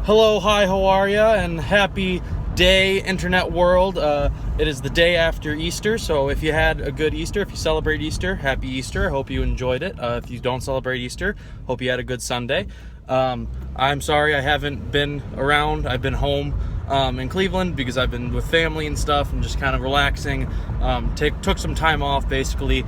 Hello, hi, how are ya? And happy day, internet world. It is the day after Easter, so if you had a good Easter, if you celebrate Easter, happy Easter. I hope you enjoyed it. If you don't celebrate Easter, hope you had a good Sunday. I'm sorry I haven't been around. I've been home in Cleveland because I've been with family and stuff and just kind of relaxing. Took some time off, basically.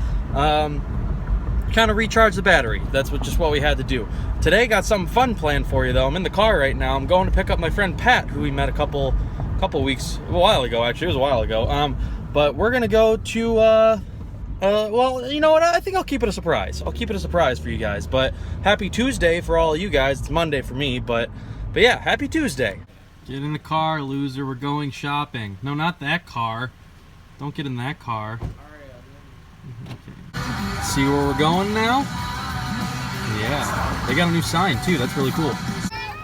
Kind of recharge the battery. That's what we had to do. Today got something fun planned for you though. I'm in the car right now. I'm going to pick up my friend Pat, who we met a while ago actually. It was a while ago. But we're gonna go to well, you know what? I think I'll keep it a surprise. I'll keep it a surprise for you guys. But happy Tuesday for all of you guys. It's Monday for me, but yeah, happy Tuesday. Get in the car, loser. We're going shopping. No, not that car. Don't get in that car. Okay. See where we're going now? Yeah, they got a new sign too. That's really cool.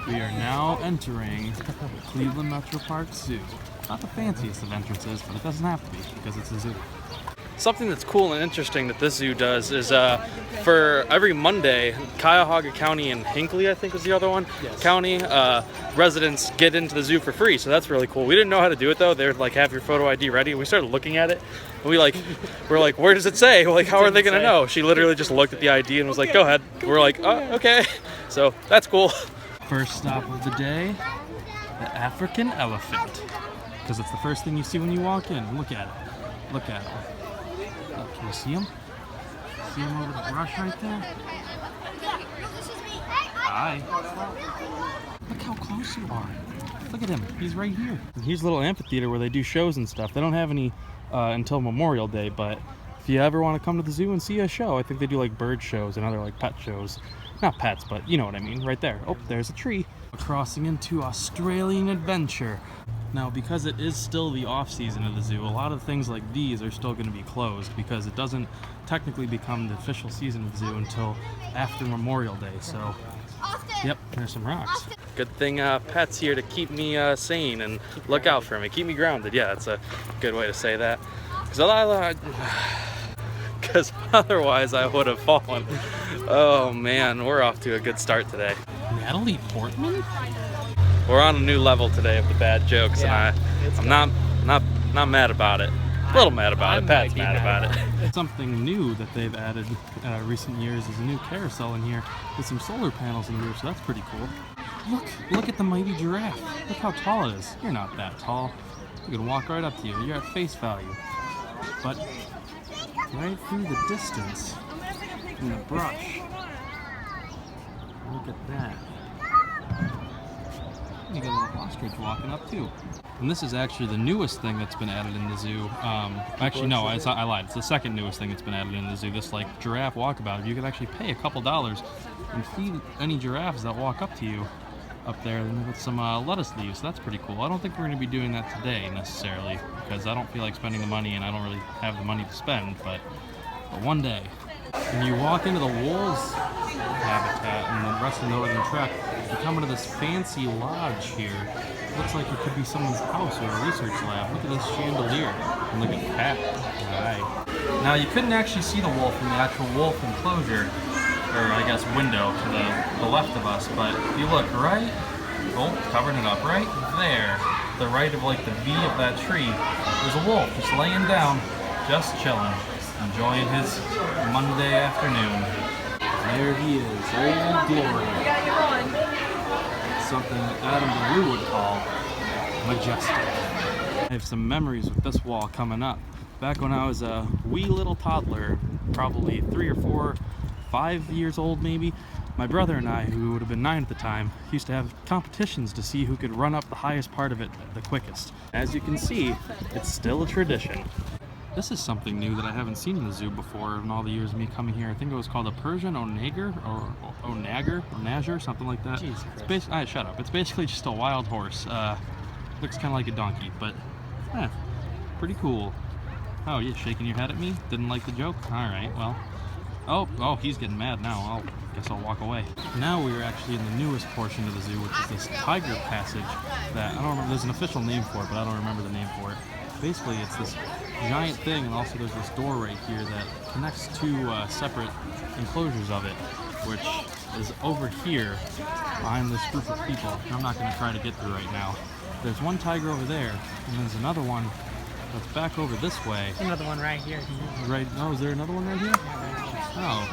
We are now entering Cleveland Metropark Zoo. Not the fanciest of entrances, but it doesn't have to be because it's a zoo. Something that's cool and interesting that this zoo does is for every Monday, Cuyahoga County and Hinkley, I think was the other one, yes. County residents get into the zoo for free. So that's really cool. We didn't know how to do it though. They're like, have your photo ID ready. And we started looking at it. And we're like, where does it say? We're like, how are they gonna know? She literally just looked at the ID and was like, go ahead. We're like, oh, okay. So that's cool. First stop of the day, the African elephant. Because it's the first thing you see when you walk in. Look at it. Look at it. Can you see him? See him over the brush right there? Hi. Look how close you are. Look at him. He's right here. And here's a little amphitheater where they do shows and stuff. They don't have any until Memorial Day, but if you ever want to come to the zoo and see a show, I think they do like bird shows and other like pet shows. Not pets, but you know what I mean. Right there. Oh, there's a tree. Crossing into Australian Adventure. Now, because it is still the off-season of the zoo, a lot of things like these are still going to be closed because it doesn't technically become the official season of the zoo until after Memorial Day. So, yep, there's some rocks. Good thing Pat's here to keep me sane and look out for me, keep me grounded. Yeah, that's a good way to say that. Because otherwise I would have fallen. Oh man, we're off to a good start today. Natalie Portman? We're on a new level today of the bad jokes, yeah, and I'm not mad about it. A little mad about it. Pat's mad about it. Something new that they've added recent years is a new carousel in here with some solar panels in the roof, so that's pretty cool. Look at the mighty giraffe. Look how tall it is. You're not that tall. You can walk right up to you. You're at face value. But right through the distance, in the brush, look at that. You got a little ostrich walking up too. And this is actually the newest thing that's been added in the zoo. Actually, no, I lied. It's the second newest thing that's been added in the zoo. This like giraffe walkabout. You could actually pay a couple dollars and feed any giraffes that walk up to you up there with some lettuce leaves. So that's pretty cool. I don't think we're going to be doing that today necessarily because I don't feel like spending the money and I don't really have the money to spend. But one day. When you walk into the wolves habitat and the rest of the Northern Trek, you come into this fancy lodge here. It looks like it could be someone's house or a research lab. Look at this chandelier. And look at Pat. Hi. Now you couldn't actually see the wolf in the actual wolf enclosure, or I guess window to the left of us, but if you look right, covering it up right there, the right of like the V of that tree, there's a wolf just laying down, just chilling. Enjoying his Monday afternoon. There he is, Old Glory. Something that Adam Blue would call majestic. I have some memories with this wall coming up. Back when I was a wee little toddler, probably 3 or 4, 5 years old maybe, my brother and I, who would have been 9 at the time, used to have competitions to see who could run up the highest part of it the quickest. As you can see, it's still a tradition. This is something new that I haven't seen in the zoo before in all the years of me coming here. I think it was called a Persian onager or onager, something like that. It's shut up. It's basically just a wild horse. Looks kind of like a donkey, but pretty cool. Oh, you're shaking your head at me? Didn't like the joke? All right, well. Oh, he's getting mad now. Guess I'll walk away. Now we are actually in the newest portion of the zoo, which is this tiger passage that I don't remember. There's an official name for it, but I don't remember the name for it. Basically, it's this giant thing, and also there's this door right here that connects two separate enclosures of it, which is over here behind this group of people. I'm not going to try to get through right now. There's one tiger over there, and there's another one that's back over this way. Another one right here. Right? Oh, is there another one right here? Oh,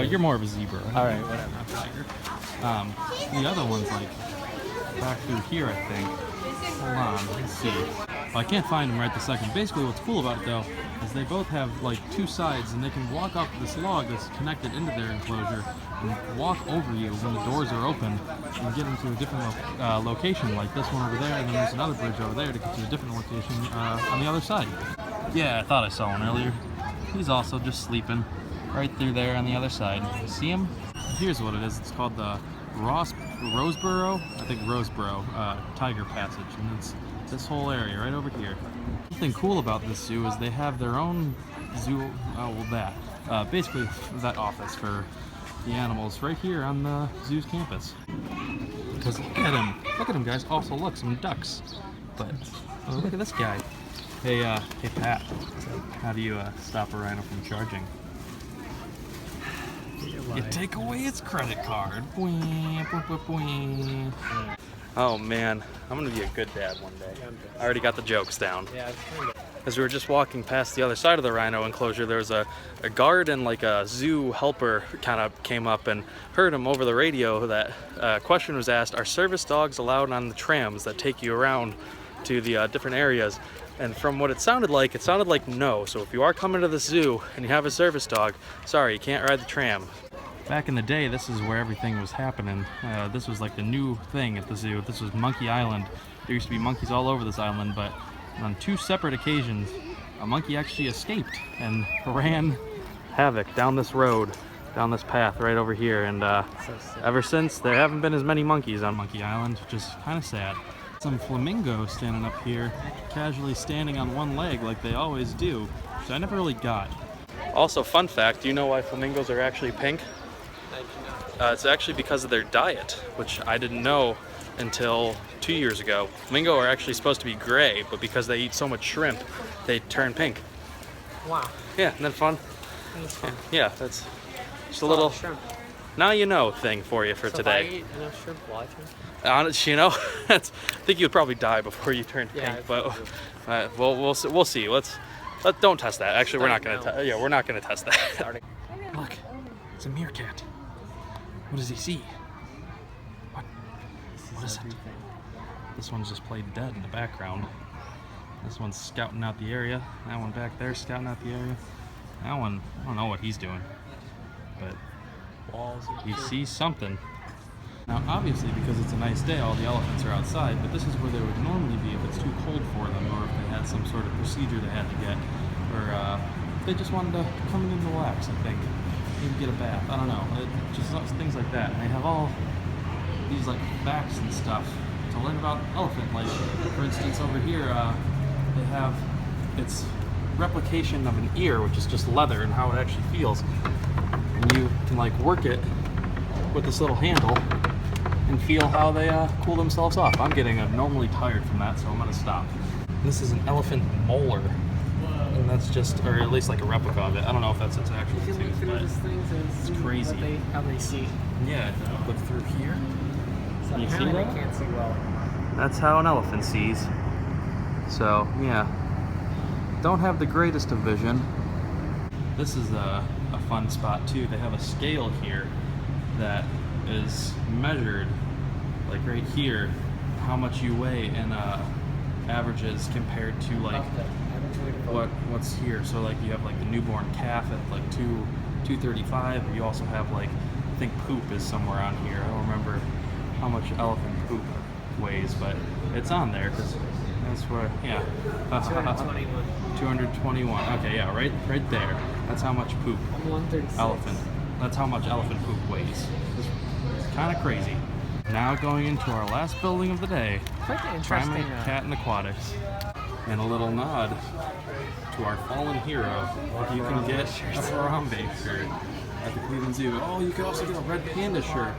you're more of a zebra. All right, whatever. Not a tiger. The other one's like back through here, I think. Hold on, let's see. Well, I can't find them right this second. Basically, what's cool about it though is they both have like two sides, and they can walk up this log that's connected into their enclosure and walk over you when the doors are open and get into a different location, like this one over there, and then there's another bridge over there to get to a different location on the other side. Yeah, I thought I saw one earlier. He's also just sleeping right through there on the other side. You see him? Here's what it is. It's called the Roseboro Tiger Passage, and it's this whole area right over here. Something cool about this zoo is they have their own zoo, basically that office for the animals right here on the zoo's campus. Because look at him guys, also look, some ducks. But oh, look at this guy. Hey Pat, how do you stop a rhino from charging? You take away its credit card. Oh man, I'm gonna be a good dad one day. I already got the jokes down. Yeah, as we were just walking past the other side of the rhino enclosure, there was a guard and like a zoo helper kind of came up and heard him over the radio that a question was asked, are service dogs allowed on the trams that take you around to the different areas? And from what it sounded like no. So if you are coming to the zoo and you have a service dog, sorry, you can't ride the tram. Back in the day, this is where everything was happening. This was like the new thing at the zoo. This was Monkey Island. There used to be monkeys all over this island, but on two separate occasions, a monkey actually escaped and ran havoc down this road, down this path right over here. And ever since, there haven't been as many monkeys on Monkey Island, which is kind of sad. Some flamingos standing up here, casually standing on one leg like they always do, which I never really got. Also, fun fact, do you know why flamingos are actually pink? It's actually because of their diet, which I didn't know until 2 years ago. Flamingo are actually supposed to be gray, but because they eat so much shrimp, they turn pink. Wow. Yeah, isn't that fun? That's fun. Yeah, that's just a little shrimp. Now you know thing for you for today. If I eat enough shrimp, will I turn? Honestly, you know, I think you'd probably die before you turn pink, but we'll see. Don't test that. Actually, we're not gonna test that. Look, it's a meerkat. What does he see? What is it? This one's just played dead in the background. This one's scouting out the area. That one back there scouting out the area. That one, I don't know what he's doing, but he sees something. Now, obviously, because it's a nice day, all the elephants are outside, but this is where they would normally be if it's too cold for them, or if they had some sort of procedure they had to get, or they just wanted to come in and relax, I think. Maybe get a bath, I don't know. Just things like that. And they have all these like facts and stuff to learn about elephant. Like, for instance, over here, they have its replication of an ear, which is just leather, and how it actually feels. And you can like work it with this little handle and feel how they cool themselves off. I'm getting abnormally tired from that, so I'm gonna stop. This is an elephant molar, and that's just, or at least like a replica of it. I don't know if that's its actual tooth, but it's crazy. How they see. Yeah, look through here. So you see they that? can't see well. That's how an elephant sees. So yeah, don't have the greatest of vision. This is a fun spot too. They have a scale here that is measured, like right here, how much you weigh and averages compared to like what's here. So like you have like the newborn calf at like 235, or you also have like, I think poop is somewhere on here. I don't remember how much elephant poop weighs, but it's on there because that's where, yeah. 221. Okay, yeah, right there. That's how much poop. 136. Elephant. That's how much elephant poop weighs. It's kind of crazy. Now going into our last building of the day. Quite interesting. Primate Cat and Aquatics. And a little nod to our fallen hero. You can get a Harambe shirt at the Cleveland Zoo. Oh, you can also get a Red Panda shirt.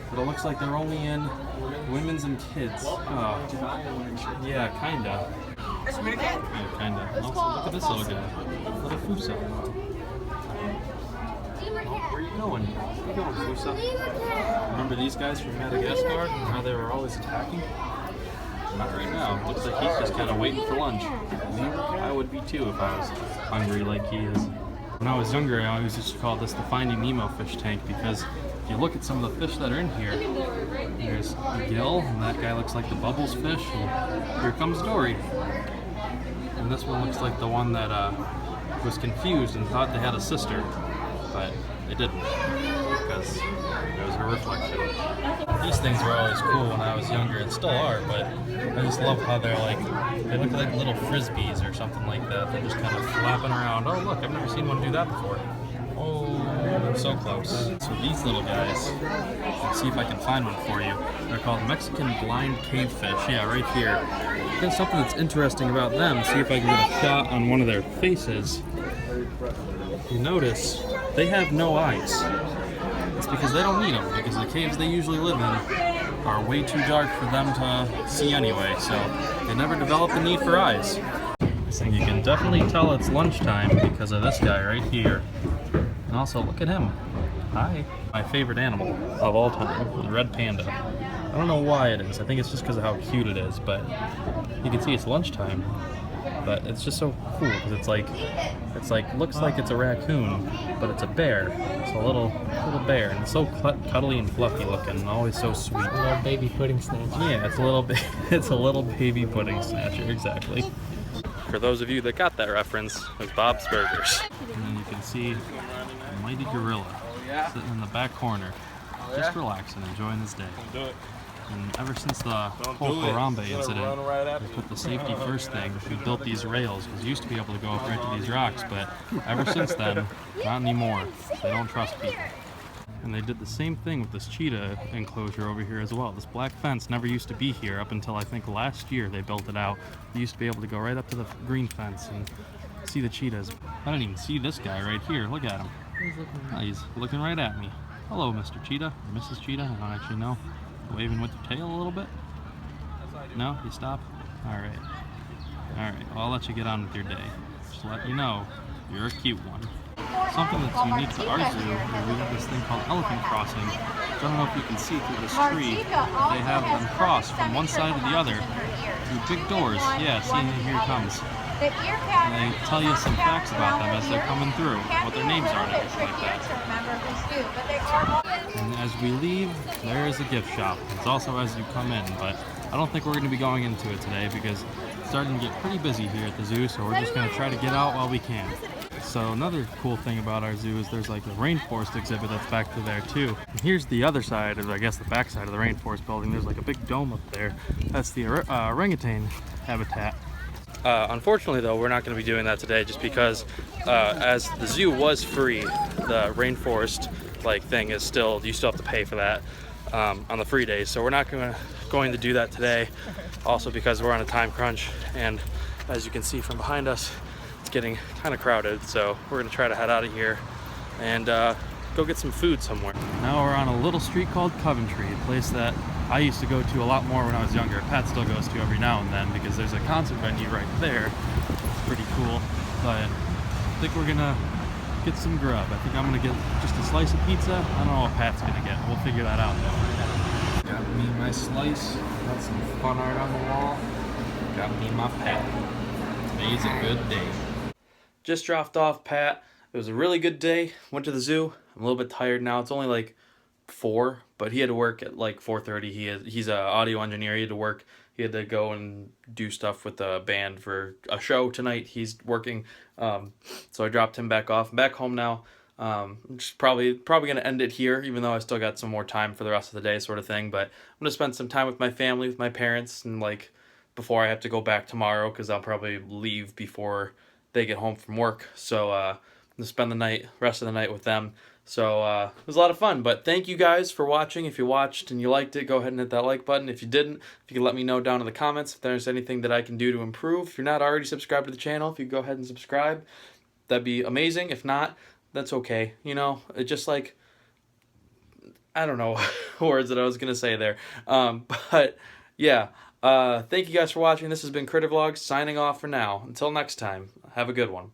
But it looks like they're only in women's and kids. Oh. Yeah, kinda. Yeah, kinda. Also, look at this little guy. Little Fuso. Where are you going? Where are you going, Fusa? Remember these guys from Madagascar and how they were always attacking? Not right now. Looks like he's just kind of waiting for lunch. I would be too if I was hungry like he is. When I was younger, I always used to call this the Finding Nemo fish tank because if you look at some of the fish that are in here, there's Gil, and that guy looks like the Bubbles fish, and here comes Dory. And this one looks like the one that was confused and thought they had a sister, but they didn't, because it was her reflection. These things were always cool when I was younger, and still are, but I just love how they look like little frisbees or something like that. They're just kind of flapping around. Oh look, I've never seen one do that before. Oh, so close. So these little guys, let's see if I can find one for you. They're called Mexican blind cavefish. Yeah, right here. There's something that's interesting about them. See if I can get a shot on one of their faces. You notice they have no eyes. It's because they don't need them, because the caves they usually live in are way too dark for them to see anyway, so they never develop the need for eyes. So you can definitely tell it's lunchtime because of this guy right here. And also, look at him. Hi. My favorite animal of all time, the red panda. I don't know why it is. I think it's just because of how cute it is, but you can see it's lunchtime. But it's just so cool because it's like looks like it's a raccoon, but it's a bear. It's a little bear, and it's so cuddly and fluffy looking, and always so sweet. A little baby pudding snatcher. Yeah, it's a little baby pudding snatcher, exactly. For those of you that got that reference, it was Bob's Burgers. And then you can see a mighty gorilla sitting in the back corner, just relaxing, enjoying his day. And ever since the whole Harambe incident, they put the safety first thing. We built these rails because you used to be able to go up right to these rocks, but ever since then, not anymore. They don't trust people. And they did the same thing with this cheetah enclosure over here as well. This black fence never used to be here up until I think last year they built it out. You used to be able to go right up to the green fence and see the cheetahs. I didn't even see this guy right here. Look at him. He's looking right at me. Hello, Mr. Cheetah, or Mrs. Cheetah, I don't actually know. Waving with your tail a little bit? No? You stop? Alright. Alright, well, I'll let you get on with your day. Just to let you know, you're a cute one. Something that's unique to our zoo is we have this thing called elephant crossing. I don't know if you can see through this tree. They have them cross from one side to the other through big doors. Yeah, see, here it comes. And they tell you some facts about them as they're coming through, what their names are and everything like that. And as we leave, there is a gift shop. It's also as you come in, but I don't think we're going to be going into it today because it's starting to get pretty busy here at the zoo, so we're just going to try to get out while we can. So another cool thing about our zoo is there's like the rainforest exhibit that's back to there too. And here's the other side, or I guess the back side of the rainforest building. There's like a big dome up there. That's the orangutan habitat. Unfortunately though, we're not going to be doing that today just because as the zoo was free, the rainforest thing is still, you still have to pay for that on the free days. So we're not going to do that today, also because we're on a time crunch, and as you can see from behind us, it's getting kind of crowded. So we're going to try to head out of here and go get some food somewhere. Now we're on a little street called Coventry, a place that I used to go to a lot more when I was younger. Pat still goes to every now and then because there's a concert venue right there. It's pretty cool, but I think we're gonna get some grub. I think I'm gonna get just a slice of pizza. I don't know what Pat's gonna get. We'll figure that out though. Got me my slice. Got some fun art on the wall. Got me my Pat. Today's a good day. Just dropped off Pat. It was a really good day. Went to the zoo. I'm a little bit tired now. It's only like 4, but he had to work at like 4:30. He's an audio engineer. He had to work. He had to go and do stuff with the band for a show tonight. He's working, so I dropped him back off. I'm back home now. I'm just probably gonna end it here, even though I still got some more time for the rest of the day, sort of thing. But I'm gonna spend some time with my family, with my parents, and before I have to go back tomorrow, because I'll probably leave before they get home from work. So I'm gonna spend the rest of the night with them. So it was a lot of fun, but thank you guys for watching. If you watched and you liked it, go ahead and hit that like button. If you didn't, if you can let me know down in the comments if there's anything that I can do to improve. If you're not already subscribed to the channel, if you go ahead and subscribe, that'd be amazing. If not, that's okay. You know, it just I don't know words that I was going to say there. But yeah, thank you guys for watching. This has been Critter Vlogs signing off for now. Until next time, have a good one.